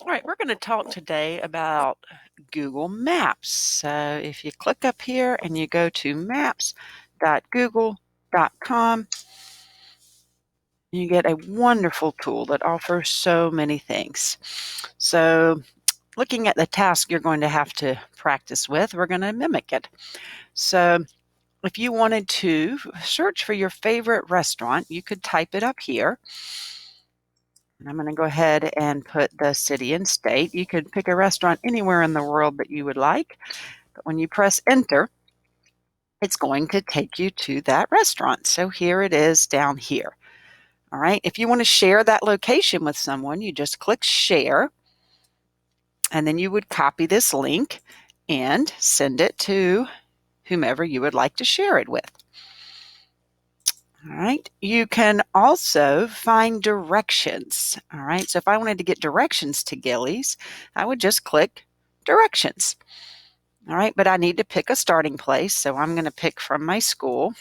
All right, we're going to talk today about Google Maps. So if you click up here and you go to maps.google.com, you get a wonderful tool that offers so many things. So looking at the task you're going to have to practice with, we're going to mimic it. So if you wanted to search for your favorite restaurant, you could type it up here. And I'm going to go ahead and put the city and state. You could pick a restaurant anywhere in the world that you would like, but when you press enter, it's going to take you to that restaurant. So here it is down here. All right. If you want to share that location with someone, you just click share, and then you would copy this link and send it to whomever you would like to share it with. All right. You can also find directions. All right. So if I wanted to get directions to Gilley's, I would just click directions. All right. But I need to pick a starting place. So I'm going to pick from my school.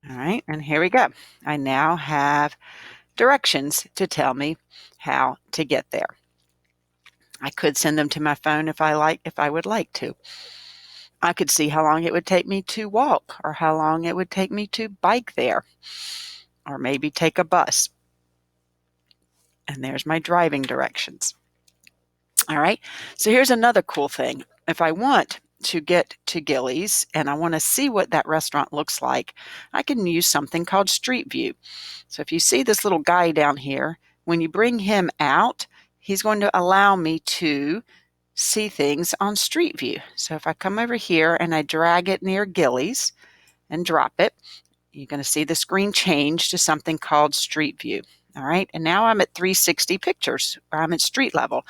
All right. And here we go. I now have directions to tell me how to get there. I could send them to my phone if I would like to. I could see how long it would take me to walk or how long it would take me to bike there or maybe take a bus. And there's my driving directions. All right. So here's another cool thing. If I want to get to Gilley's and I want to see what that restaurant looks like, I can use something called Street View. So if you see this little guy down here, when you bring him out, he's going to allow me to see things on Street View. So if I come over here and I drag it near Gilley's and drop it, you're going to see the screen change to something called Street View. All right. And now I'm at 360 pictures, or I'm at street level.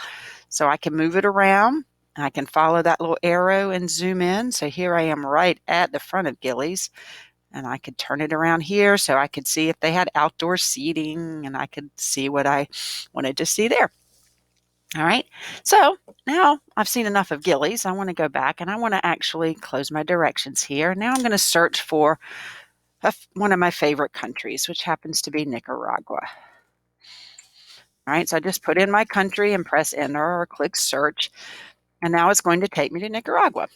So I can move it around. I can follow that little arrow and zoom in. So here I am right at the front of Gilley's. And I could turn it around here so I could see if they had outdoor seating and I could see what I wanted to see there. All right. So now I've seen enough of Gilley's. I want to go back and I want to actually close my directions here. Now I'm going to search for one of my favorite countries, which happens to be Nicaragua. All right, so I just put in my country and press enter or click search, and now it's going to take me to Nicaragua.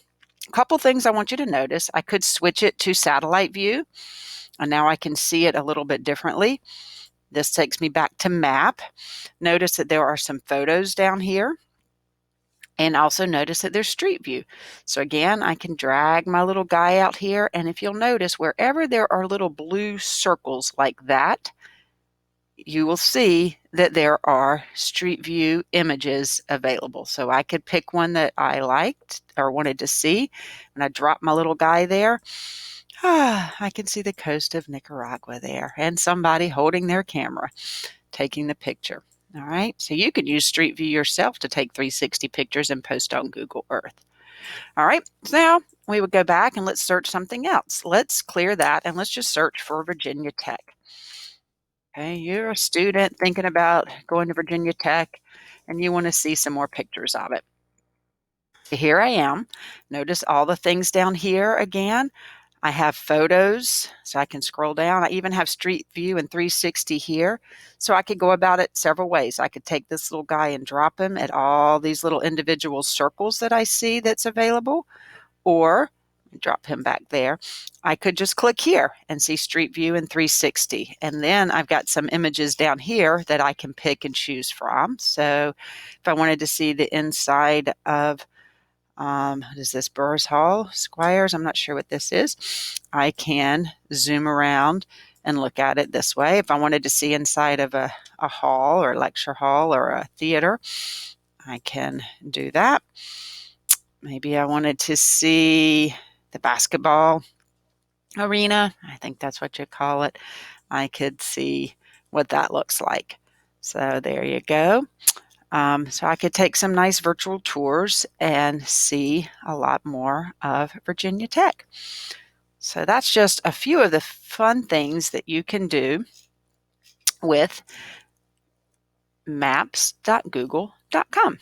A couple things I want you to notice. I could switch it to satellite view, and now I can see it a little bit differently. This takes me back to map. Notice that there are some photos down here. And also notice that there's street view. So again, I can drag my little guy out here. And if you'll notice, wherever there are little blue circles like that, you will see that there are street view images available. So I could pick one that I liked or wanted to see. When I drop my little guy there, I can see the coast of Nicaragua there and somebody holding their camera, taking the picture. All right, so you can use Street View yourself to take 360 pictures and post on Google Earth. All right, so now we would go back and let's search something else. Let's clear that and let's just search for Virginia Tech. Okay, you're a student thinking about going to Virginia Tech and you want to see some more pictures of it. So here I am. Notice all the things down here again. I have photos, so I can scroll down. I even have Street View and 360 here. So I could go about it several ways. I could take this little guy and drop him at all these little individual circles that I see that's available, or drop him back there. I could just click here and see Street View and 360. And then I've got some images down here that I can pick and choose from. So if I wanted to see the inside of what is this, Burrs Hall Squires? I'm not sure what this is. I can zoom around and look at it this way. If I wanted to see inside of a hall or a lecture hall or a theater, I can do that. Maybe I wanted to see the basketball arena. I think that's what you call it. I could see what that looks like. So there you go. So I could take some nice virtual tours and see a lot more of Virginia Tech. So that's just a few of the fun things that you can do with maps.google.com.